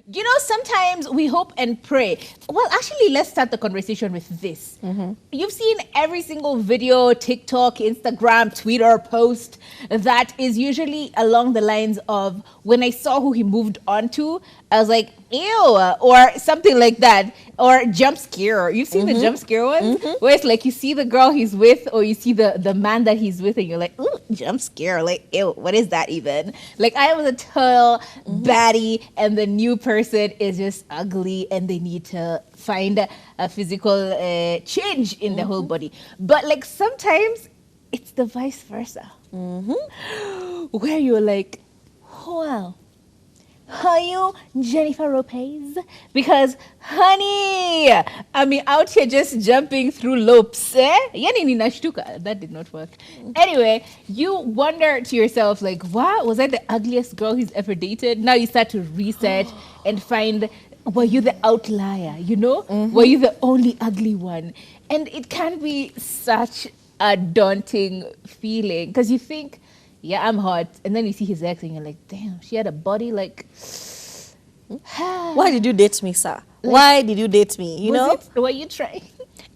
You know, sometimes we hope and pray. Well, actually, let's start the conversation with this. You've seen every single video, TikTok, Instagram, Twitter post that is usually along the lines of, when I saw who he moved on to, I was like, ew, or something like that, or jump scare. You've seen the jump scare ones, where it's like you see the girl he's with, or you see the man that he's with, and you're like, ooh, jump scare. Like, ew, what is that even? Like, I was a total baddie, and the new person is just ugly, and they need to find a physical change in the whole body. But like sometimes it's the vice versa, where you're like, wow. Are you Jennifer Lopez? Because, honey, I mean, out here just jumping through loops, eh? Yani ninashtuka. That did not work. Anyway, you wonder to yourself, like, wow, was I the ugliest girl he's ever dated? Now you start to research and find, were you the outlier, you know? Were you the only ugly one? And it can be such a daunting feeling, because you think, yeah, I'm hot. And then you see his ex and you're like, damn, she had a body like... Why did you date me, sir? Why did you date me? You know? Were you trying?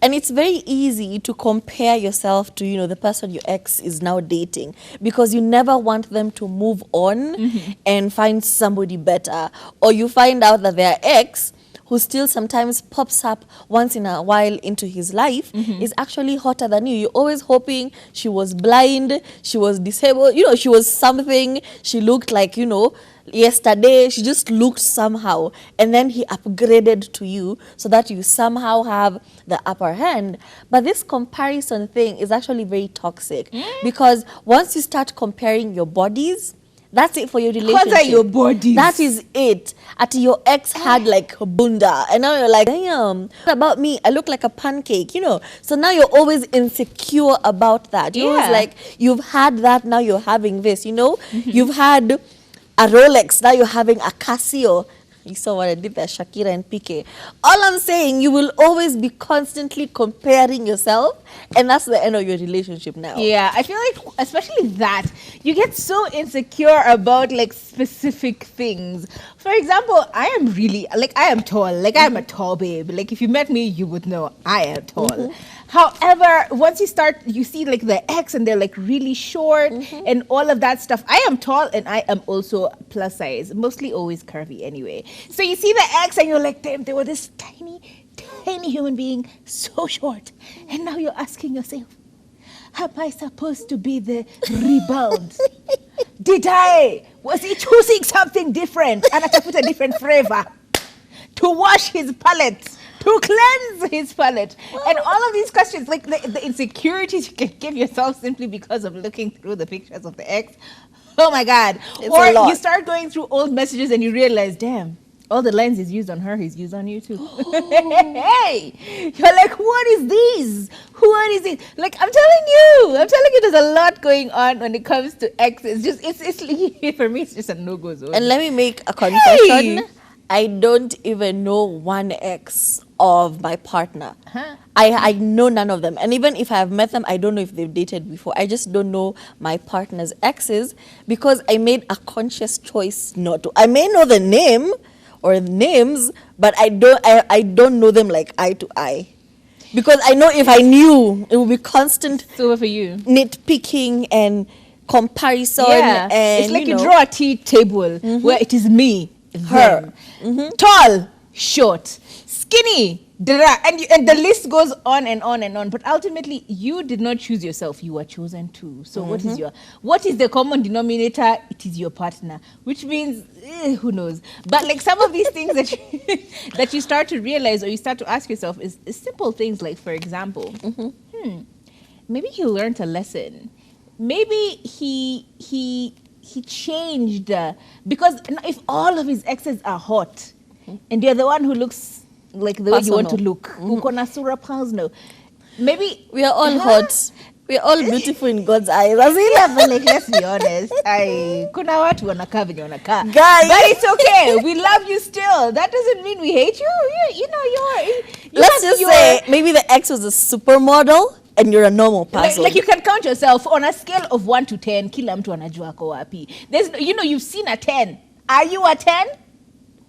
And it's very easy to compare yourself to, you know, the person your ex is now dating, because you never want them to move on and find somebody better. Or you find out that their ex, who still sometimes pops up once in a while into his life, is actually hotter than you. You're always hoping she was blind, she was disabled, you know, she was something, she looked like, you know, yesterday, she just looked somehow. And then he upgraded to you so that you somehow have the upper hand. But this comparison thing is actually very toxic, because once you start comparing your bodies, that's it for your relationship. What are your bodies? That is it. At your ex had like a bunda, and now you're like, damn. What about me? I look like a pancake, you know. So now you're always insecure about that. You're always like, you've had that, now you're having this, you know. You've had a Rolex, now you're having a Casio. You saw what I did there, Shakira and Piqué. All I'm saying, you will always be constantly comparing yourself, and that's the end of your relationship now. Yeah, I feel like, especially that, you get so insecure about like specific things. For example, I am really, like, I am tall. Like, I am a tall babe. Like, if you met me, you would know I am tall. However, once you see like the ex and they're like really short and all of that stuff. I am tall and I am also plus size, mostly always curvy anyway. So you see the ex and you're like, damn, they were this tiny human being, so short. And now you're asking yourself, am I supposed to be the rebound? Was he choosing something different? And I put a different flavor to wash his palate, to cleanse his palate. And all of these questions, like the insecurities you can give yourself simply because of looking through the pictures of the ex. Oh my God. Or you start going through old messages and you realize, damn, all the lines he's used on her, he's used on you too. Hey, you're like, what is this? What is it? Like, I'm telling you, there's a lot going on when it comes to exes. It's for me, it's just a no-go zone. And let me make a confession. Hey. I don't even know one ex of my partner. I know none of them. And even if I have met them, I don't know if they've dated before. I just don't know my partner's exes, because I made a conscious choice not to. I may know the name or names, but I don't know them like eye to eye. Because I know if I knew, it would be constant so for you nitpicking and comparison. Yeah. And, it's like you draw a tea table where it is me, her, tall, short, skinny, and the list goes on and on and on. But ultimately, you did not choose yourself; you were chosen to. So, what is the common denominator? It is your partner, which means who knows. But like some of these things that you start to realize, or you start to ask yourself, is simple things like, for example, maybe he learned a lesson. Maybe he changed because if all of his exes are hot and you're the one who looks like the way you want to look, maybe we are all hot. We are all beautiful in God's eyes. Like, let's be honest. Kuna watu wanakaa venye wanakaa. But it's okay. We love you still. That doesn't mean we hate you. You know, let's just say maybe the ex was a supermodel and you're a normal person. Like you can count yourself on a scale of 1 to 10. Kila mtu anajua ako wapi. There's, you've seen a 10. Are you a 10?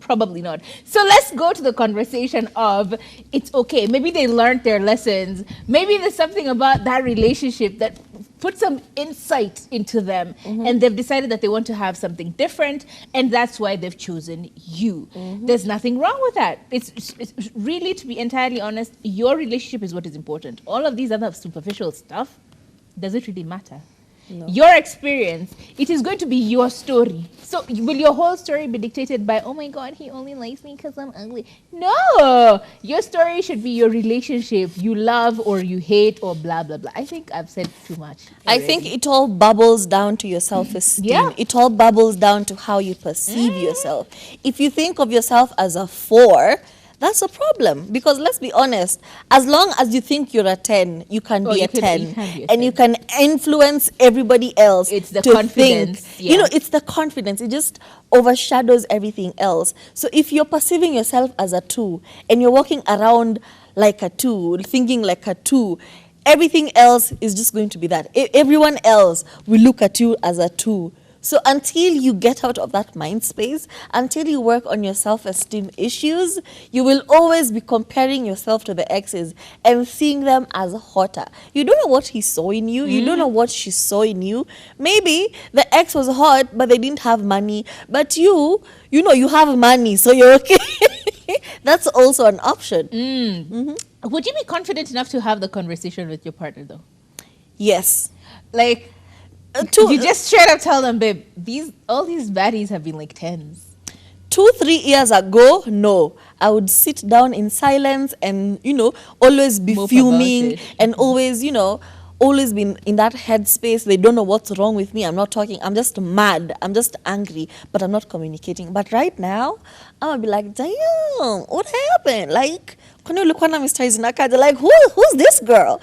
Probably not. So let's go to the conversation of it's okay. Maybe they learned their lessons. Maybe there's something about that relationship that put some insight into them, and they've decided that they want to have something different, and that's why they've chosen you. There's nothing wrong with that. It's really, to be entirely honest, your relationship is what is important. All of these other superficial stuff, does it really matter? No. Your experience, it is going to be your story. So will your whole story be dictated by, oh my God, he only likes me because I'm ugly? No, your story should be your relationship, you love or you hate or blah, blah, blah. I think I've said too much already. I think it all bubbles down to your self-esteem. Yeah. It all bubbles down to how you perceive yourself. If you think of yourself as a 4, that's a problem, because let's be honest, as long as you think you're a 10, you can be a 10, and you can influence everybody else. It's the confidence. Think. You know, it's the confidence. It just overshadows everything else. So if you're perceiving yourself as a 2 and you're walking around like a 2, thinking like a 2, everything else is just going to be that. Everyone else will look at you as a 2. So until you get out of that mind space, until you work on your self-esteem issues, you will always be comparing yourself to the exes and seeing them as hotter. You don't know what he saw in you. You don't know what she saw in you. Maybe the ex was hot, but they didn't have money. But you know, you have money, so you're okay. That's also an option. Would you be confident enough to have the conversation with your partner, though? Yes. Like, you just straight up tell them, babe, all these baddies have been like 10s. 2-3 years ago, no, I would sit down in silence and, always be fuming and always, always been in that headspace. They don't know what's wrong with me. I'm not talking. I'm just mad. I'm just angry, but I'm not communicating. But right now, I'm gonna be like, damn, what happened? Like, like, who's this girl?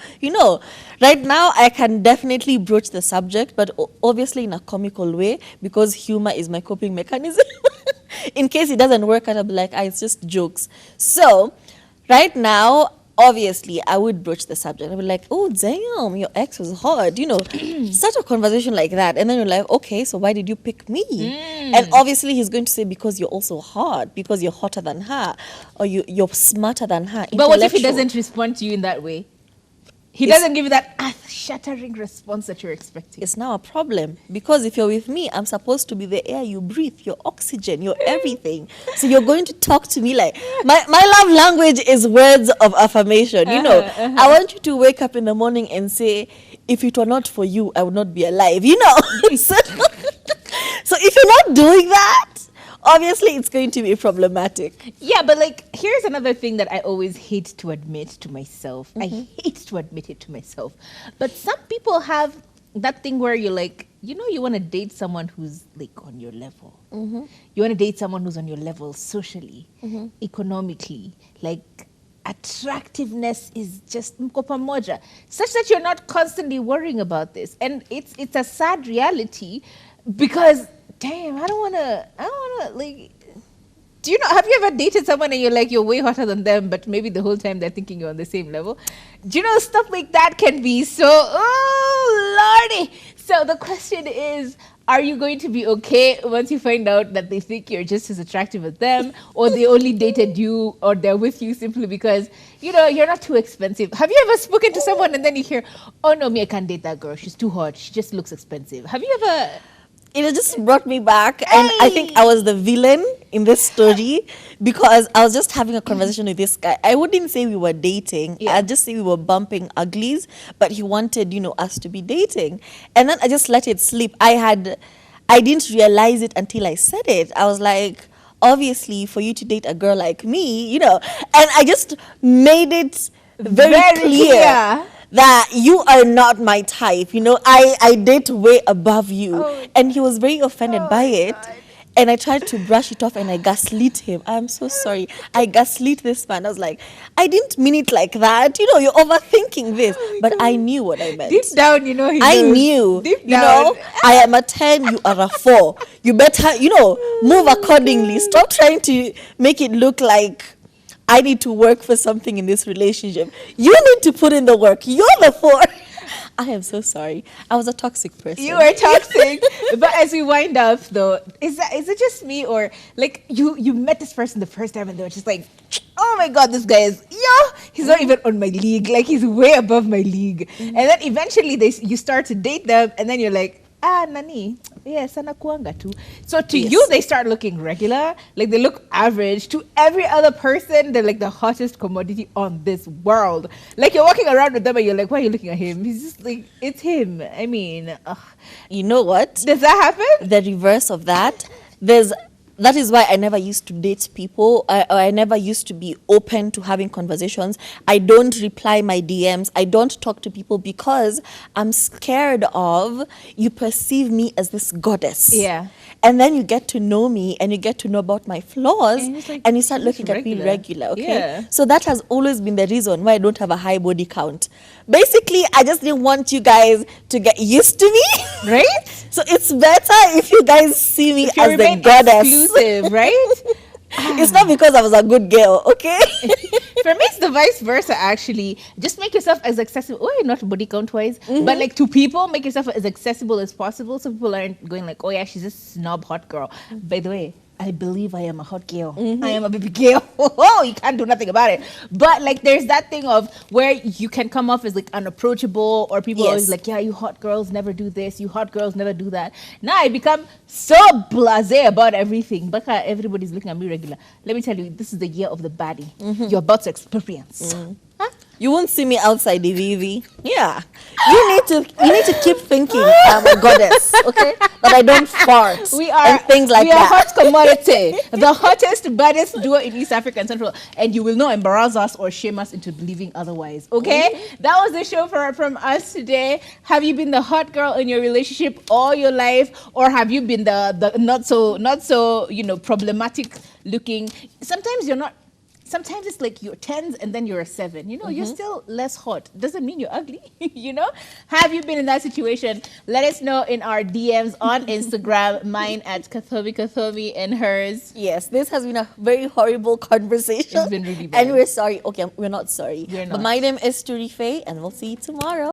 Right now I can definitely broach the subject, but obviously in a comical way, because humor is my coping mechanism. In case it doesn't work out, I'll be like, it's just jokes. So right now, obviously, I would broach the subject. I'd be like, oh, damn, your ex was hot. Start a conversation like that. And then you're like, okay, so why did you pick me? And obviously, he's going to say, because you're also hot, because you're hotter than her, or you're smarter than her. But what if he doesn't respond to you in that way? He doesn't give you that earth-shattering response that you're expecting. It's now a problem, because if you're with me, I'm supposed to be the air you breathe, your oxygen, your everything. So you're going to talk to me like, my love language is words of affirmation. I want you to wake up in the morning and say, if it were not for you, I would not be alive. So if you're not doing that, obviously it's going to be problematic. Yeah, but here's another thing that I always hate to admit to myself. I hate to admit it to myself. But some people have that thing where you're like, you want to date someone who's on your level. You want to date someone who's on your level socially, economically, attractiveness is just mkopa moja, such that you're not constantly worrying about this. And it's a sad reality, because damn, I don't want to, do have you ever dated someone and you're way hotter than them, but maybe the whole time they're thinking you're on the same level? Do stuff like that can be so, oh, lordy. So the question is, are you going to be okay once you find out that they think you're just as attractive as them, or they only dated you, or they're with you simply because, you're not too expensive? Have you ever spoken to someone and then you hear, oh no, I can't date that girl, she's too hot, she just looks expensive? Have you ever... It just brought me back, and I think I was the villain in this story, because I was just having a conversation with this guy. I wouldn't say we were dating. I'd just say we were bumping uglies, but he wanted, us to be dating. And then I just let it slip. I didn't realize it until I said it. I was like, obviously, for you to date a girl like me, and I just made it very clear that you are not my type. I date way above you. And he was very offended by it. God. And I tried to brush it off, and I gaslit him. I'm so sorry. I gaslit this man. I was like, I didn't mean it like that. You're overthinking this. But I knew what I meant. Deep down, I knew. Deep down. I am a 10, you are a 4. You better, move accordingly. Stop trying to make it look like I need to work for something in this relationship. You need to put in the work. You're the 4. I am so sorry. I was a toxic person. You are toxic. But as we wind up, though, is it just me, or like you met this person the first time and they were just like, oh my god, this guy is he's not even on my league. Like he's way above my league. And then eventually you start to date them, and then you're like, nani, yes, anakuanga too. So to you, they start looking regular, like they look average. To every other person, they're like the hottest commodity on this world. Like you're walking around with them and you're like, why are you looking at him? He's just like, it's him. I mean, you know what? Does that happen? The reverse of that. That is why I never used to date people. I never used to be open to having conversations. I don't reply my DMs. I don't talk to people because I'm scared of you perceive me as this goddess. Yeah. And then you get to know me and you get to know about my flaws and you start looking at me regular. Okay. Yeah. So that has always been the reason why I don't have a high body count. Basically, I just didn't want you guys to get used to me. Right? So it's better if you guys see me If you as the remain goddess. exclusive, right? It's not because I was a good girl, okay? For me, it's the vice versa, actually. Just make yourself as accessible. Oh, not body count wise, but like to people, make yourself as accessible as possible. So people aren't going like, oh yeah, she's a snob hot girl. By the way, I believe I am a hot girl. I am a baby girl. Oh, you can't do nothing about it. But like, there's that thing of where you can come off as like unapproachable, or people are always like, yeah, you hot girls never do this. You hot girls never do that. Now I become so blasé about everything. But everybody's looking at me regular. Let me tell you, this is the year of the baddie. You're about to experience. Huh? You won't see me outside the VV. Yeah. You need to keep thinking I'm a goddess, okay? That I don't fart. And things like that. We are hot commodity. The hottest, baddest duo in East Africa and Central. And you will not embarrass us or shame us into believing otherwise. Okay? That was the show from us today. Have you been the hot girl in your relationship all your life? Or have you been the not so problematic looking? Sometimes it's like you're 10s and then you're a 7. You're still less hot. Doesn't mean you're ugly, Have you been in that situation? Let us know in our DMs on Instagram. Mine at Kathobi and hers. Yes, this has been a very horrible conversation. It's been really bad. And we're sorry. Okay, we're not sorry. We're not. But my name is Turife, and we'll see you tomorrow.